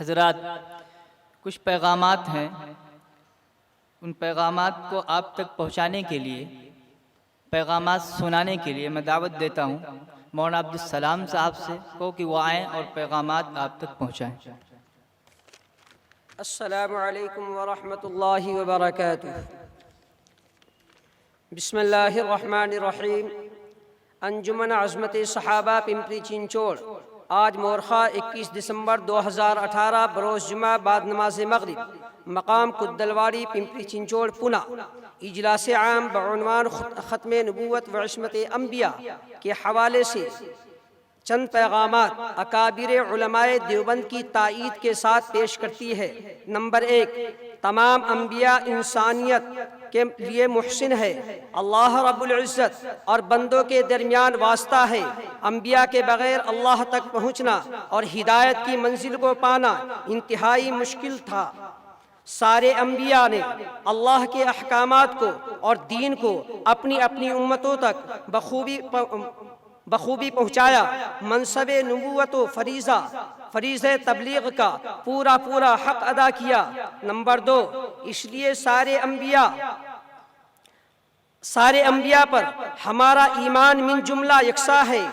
حضرات، کچھ پیغامات ہیں، ان پیغامات کو آپ تک پہنچانے کے لیے، پیغامات سنانے کے لیے میں دعوت دیتا ہوں مولانا عبدالسلام صاحب سے کہ وہ آئیں اور پیغامات آپ تک پہنچائیں۔ السلام علیکم ورحمۃ اللہ وبرکاتہ۔ بسم اللہ الرحمن الرحیم۔ انجمن عظمت صحابہ پمپری چنچوڑ، آج مورخہ 21 دسمبر 2018 بروز جمعہ بعد نماز مغرب، مقام کدلواڑی پمپری چنچوڑ پونہ، اجلاس عام بعنوان ختم نبوت و عصمت انبیاء کے حوالے سے چند پیغامات اکابر علماء دیوبند کی تائید کے ساتھ پیش کرتی ہے۔ نمبر 1، تمام انبیاء انسانیت کے لیے محسن ہے۔ اللہ رب العزت اور بندوں کے درمیان واسطہ ہے۔ انبیاء کے بغیر اللہ تک پہنچنا اور ہدایت کی منزل کو پانا انتہائی مشکل تھا۔ سارے انبیاء نے اللہ کے احکامات کو اور دین کو اپنی اپنی امتوں تک بخوبی پہنچایا۔ منصب نبوت و فریضہ تبلیغ کا پورا حق ادا کیا۔ نمبر 2، اس لیے سارے انبیاء پر ہمارا ایمان من جملہ یکساں ہے۔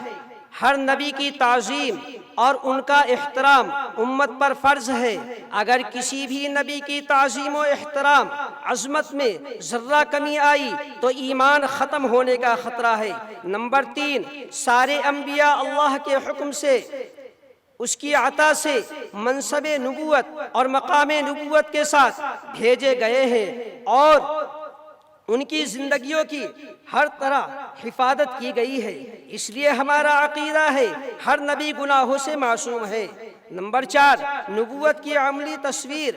ہر نبی کی تعظیم اور ان کا احترام امت پر فرض ہے۔ اگر کسی بھی نبی کی تعظیم و احترام عظمت میں ذرہ کمی آئی تو ایمان ختم ہونے کا خطرہ ہے۔ نمبر 3، سارے انبیاء اللہ کے حکم سے، اس کی عطا سے منصب نبوت اور مقام نبوت کے ساتھ بھیجے گئے ہیں اور ان کی زندگیوں کی ہر طرح حفاظت کی گئی ہے۔ اس لیے ہمارا عقیدہ ہے ہر نبی گناہوں سے معصوم ہے۔ نمبر 4، نبوت کی عملی تصویر،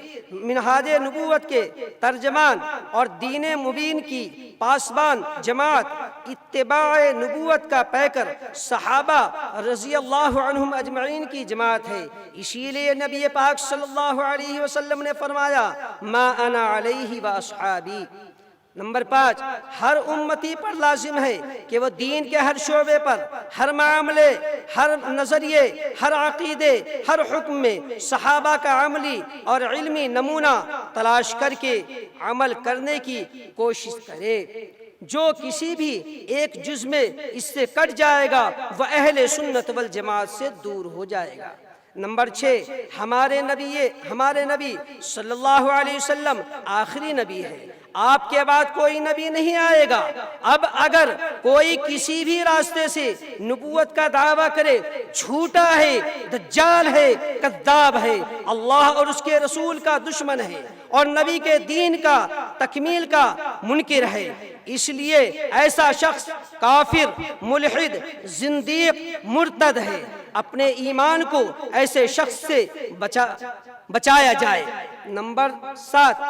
منہاج نبوت کے ترجمان اور دین مبین کی پاسبان جماعت، اتباع نبوت کا پیکر صحابہ رضی اللہ عنہم اجمعین کی جماعت ہے۔ اسی لیے نبی پاک صلی اللہ علیہ وسلم نے فرمایا، ما انا علیہ واصحابی۔ نمبر 5، ہر امتی پر لازم ہے کہ وہ دین کے ہر شعبے پر، ہر معاملے، ہر نظریے، ہر عقیدے، ہر حکم میں صحابہ کا عملی اور علمی نمونہ تلاش کر کے عمل کرنے کی کوشش کرے۔ جو کسی بھی ایک جز میں اس سے کٹ جائے گا وہ اہل سنت والجماعت سے دور ہو جائے گا۔ نمبر 6، ہمارے نبی صلی اللہ علیہ وسلم آخری نبی ہے۔ آپ کے بعد کوئی نبی نہیں آئے گا۔ اب اگر کوئی کسی بھی راستے سے نبوت کا دعویٰ کرے، جھوٹا ہے، دجال ہے، کذاب ہے، اللہ اور اس کے رسول کا دشمن ہے اور نبی کے دین کا تکمیل کا منکر ہے۔ اس لیے ایسا شخص کافر، ملحد، زندیق، مرتد ہے۔ اپنے ایمان کو ایسے شخص سے بچایا جائے۔ نمبر 7،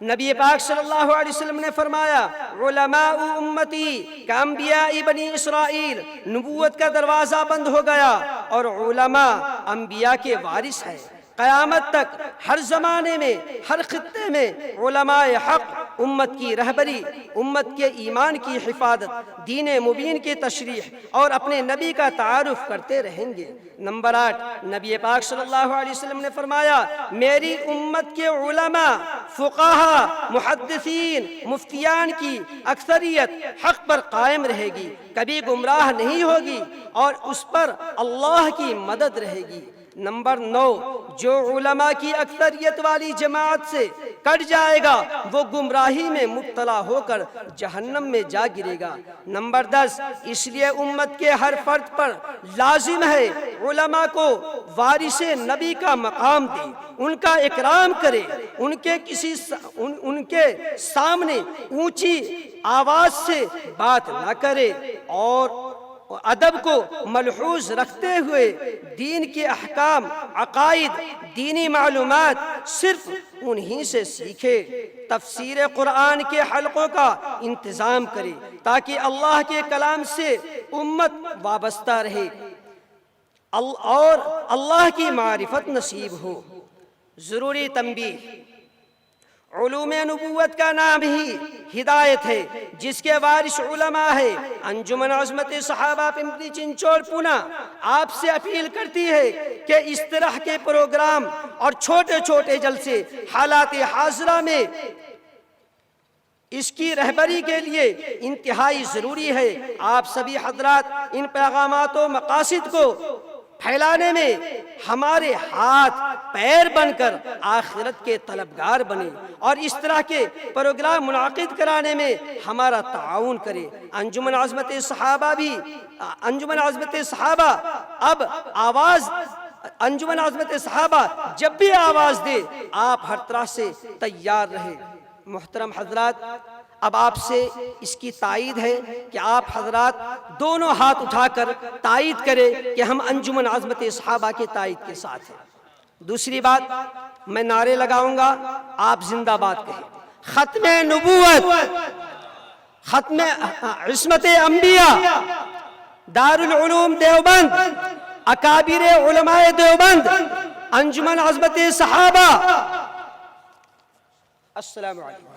نبی پاک صلی اللہ علیہ وسلم نے فرمایا، علماء امتی کانبیاء بنی اسرائیل، نبوت کا دروازہ بند ہو گیا اور علماء انبیاء کے وارث ہیں۔ قیامت تک ہر زمانے میں، ہر خطے میں علماء حق امت کی رہبری، امت کے ایمان کی حفاظت، دین مبین کی تشریح اور اپنے نبی کا تعارف کرتے رہیں گے۔ نمبر 8، نبی پاک صلی اللہ علیہ وسلم نے فرمایا، میری امت کے علماء، فقہاء، محدثین، مفتیان کی اکثریت حق پر قائم رہے گی، کبھی گمراہ نہیں ہوگی اور اس پر اللہ کی مدد رہے گی۔ نمبر 9، جو علماء کی اکثریت والی جماعت سے کٹ جائے گا وہ گمراہی میں مبتلا ہو کر جہنم میں جا گرے گا۔ نمبر 10، اس لیے امت کے ہر فرد پر لازم ہے علماء کو وارث نبی کا مقام دے، ان کا اکرام کرے، ان کے سامنے اونچی آواز سے بات نہ کرے اور ادب کو ملحوظ رکھتے ہوئے دین کے احکام، عقائد، دینی معلومات صرف انہی سے سیکھے۔ تفسیر قرآن کے حلقوں کا انتظام کرے تاکہ اللہ کے کلام سے امت وابستہ رہے اور اللہ کی معرفت نصیب ہو۔ ضروری تنبیہ، علوم نبوت کا نام ہی ہدایت ہے، جس کے وارث علماء ہے۔ انجمن عظمت صحابہ پمپلی چنچوڑ پونا آپ سے اپیل کرتی ہے کہ اس طرح کے پروگرام اور چھوٹے چھوٹے جلسے حالات حاضرہ میں اس کی رہبری کے لیے انتہائی ضروری ہے۔ آپ سبھی حضرات ان پیغامات و مقاصد کو پھیلانے میں ہمارے ہاتھ پیر بن کر آخرت کے طلبگار بنے اور اس طرح کے پروگرام منعقد کرانے میں ہمارا تعاون کرے۔ انجمن عظمت صحابہ اب آواز انجمن عظمت صحابہ جب بھی آواز دے آپ ہر طرح سے تیار رہے۔ محترم حضرات، اب آپ سے اس کی تائید ہے کہ آپ حضرات دونوں ہاتھ اٹھا کر تائید کریں کہ ہم انجمن عظمت صحابہ کے تائید کے ساتھ ہیں۔ دوسری بات، میں نعرے لگاؤں گا، آپ زندہ باد کہیں۔ ختم نبوت، ختم عصمت انبیاء، دارالعلوم دیوبند، اکابر علماء دیوبند، انجمن عظمت صحابہ۔ السلام علیکم۔